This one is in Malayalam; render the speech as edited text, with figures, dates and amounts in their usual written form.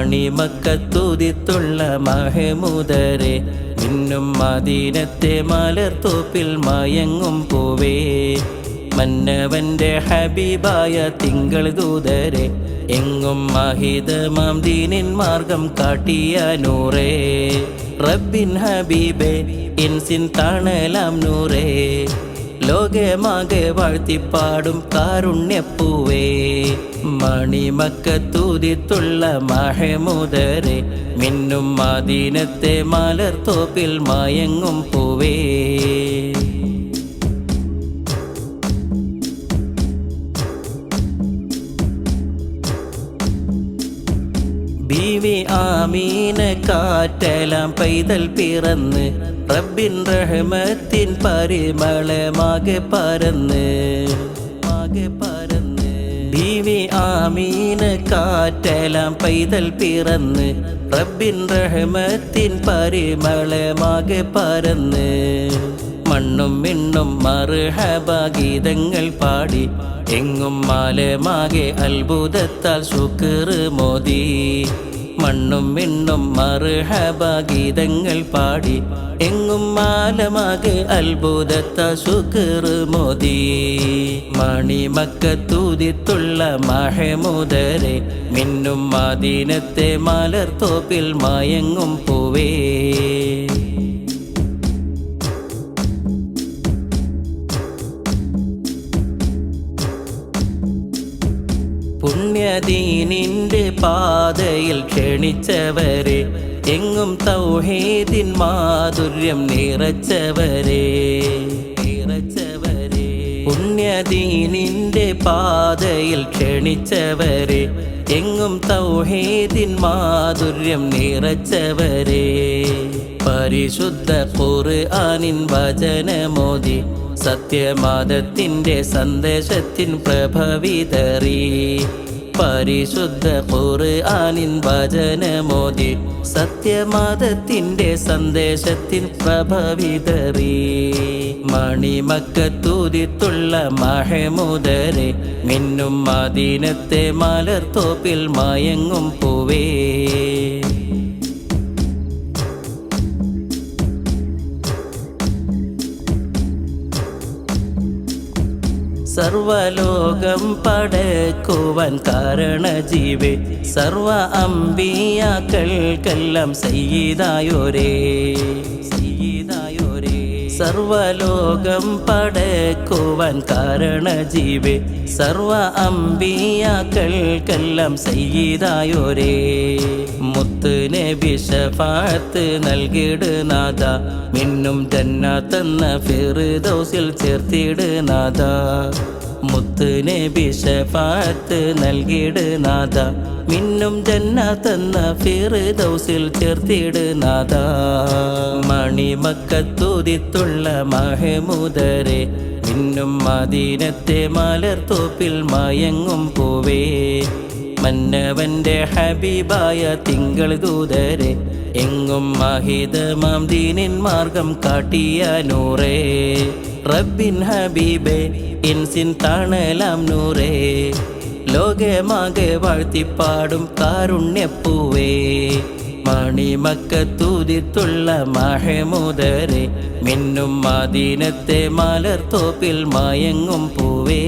മണിമക്കത്തുദിത്തുള്ള മഹമൂദരെ മിന്നും മദീനത്തെ മലർത്തോപ്പിൽ മയങ്ങും പൂവേ മന്നവന്റെ ഹബീബായ തിങ്കൾ ദൂതരെ എങ്ങും മഹിതമാം ദീനിൻ മാർഗം കാട്ടിയ നൂറേ റബ്ബിൻ ഹബീബേ ഇൻസിൻ തണലാം നൂറേ ലോകമാകെ വാഴ്ത്തിപ്പാടും കാരുണ്യപ്പൂവേ മണിമക്കത്തുദിത്തുള്ള മഹമൂദരെ മിന്നും മദീനത്തെ മലർത്തോപ്പിൽ മയങ്ങും പൂവേ ബീവി ആമീന കാറ്റലാം പൈതൽ പിറന്ന് റബ്ബിൻ റഹ്മത്തിൻ പരിമളമാകെ പരന്ന് ബീവി ആമീന കാറ്റലാം പൈതൽ പിറന്ന് റബ്ബിൻ റഹ്മത്തിൻ പരിമളമാകെ പരന്ന് മണ്ണും മിണ്ണും മർഹബ ഗീതങ്ങൾ പാടി എങ്ങും മാലമാകെ അത്ഭുതത്താൽ ശുക്ർ മോദി മണ്ണും മിണ്ണും മർഹബ ഗീതങ്ങൾ പാടി എങ്ങും മാലമാകെ അത്ഭുതത്താൽ ശുക്ർ മോദി മണിമക്കത്തുദിത്തുള്ള മഹമൂദരെ മിന്നും മദീനത്തെ മലർത്തോപ്പിൽ മയങ്ങും പൂവേ പുണ്യദീനിന്റെ പാതയിൽ ക്ഷണിച്ചവരെ എങ്ങും തൗഹീദിൻ മാധുര്യം നിറച്ചവരെ പുണ്യദീനിന്റെ പാതയിൽ ക്ഷണിച്ചവരെ എങ്ങും തൗഹീദിൻ മാധുര്യം നിറച്ചവരെ പരിശുദ്ധ ഖുർആനിൻ വചനമോദി സത്യമതത്തിൻ്റെ സന്ദേശത്തിൻ പ്രഭവിതറി പരിശുദ്ധ ഖുർആനിൻ വചനമോദി സത്യമതത്തിൻ്റെ സന്ദേശത്തിൻ പ്രഭവിതറി മണിമക്കത്തുദിത്തുള്ള മഹമൂദരെ മിന്നും മദീനത്തെ മലർത്തോപ്പിൽ മയങ്ങും പൂവേ സർവലോകം പടക്കുവാൻ കാരണജീവേ സർവ അമ്പിയാക്കൾക്കെല്ലാം സയ്യിദായോരേ സർവലോകം പടക്കുവാൻ കാരണജീവേ സർവ അമ്പിയാക്കൾക്കെല്ലാം സയ്യിദായോരേ മുത്ത് നബി ശഫാഅത്ത് നൽകിട് നാഥ മിന്നും ജന്നത്തെന്ന ഫിർദൗസിൽ ചേർത്തിട് നാഥ മുത്ത് നബി ശഫാഅത്ത് നൽകിട് നാഥ മിന്നും ജന്നത്തെന്ന ഫിർദൗസിൽ ചേർത്തിട് നാഥ മണിമക്കത്തുദിത്തുള്ള മഹമൂദരെ മിന്നും മദീനത്തെ മലർത്തോപ്പിൽ മയങ്ങും പൂവേ മന്നവന്റെ ഹബീബായ തിങ്കൾ ദൂതരെ എങ്ങും മഹിതമാം ദീനിൻ മാർഗം കാട്ടിയ നൂറേ റബ്ബിൻ ഹബീബേ ഇൻസിൻ തണലാം നൂറേ ലോകമാകെ വാഴ്ത്തിപ്പാടും കാരുണ്യപ്പൂവേ മണിമക്കത്തുദിത്തുള്ള മഹമൂദരെ മിന്നും മദീനത്തെ മലർത്തോപ്പിൽ മയങ്ങും പൂവേ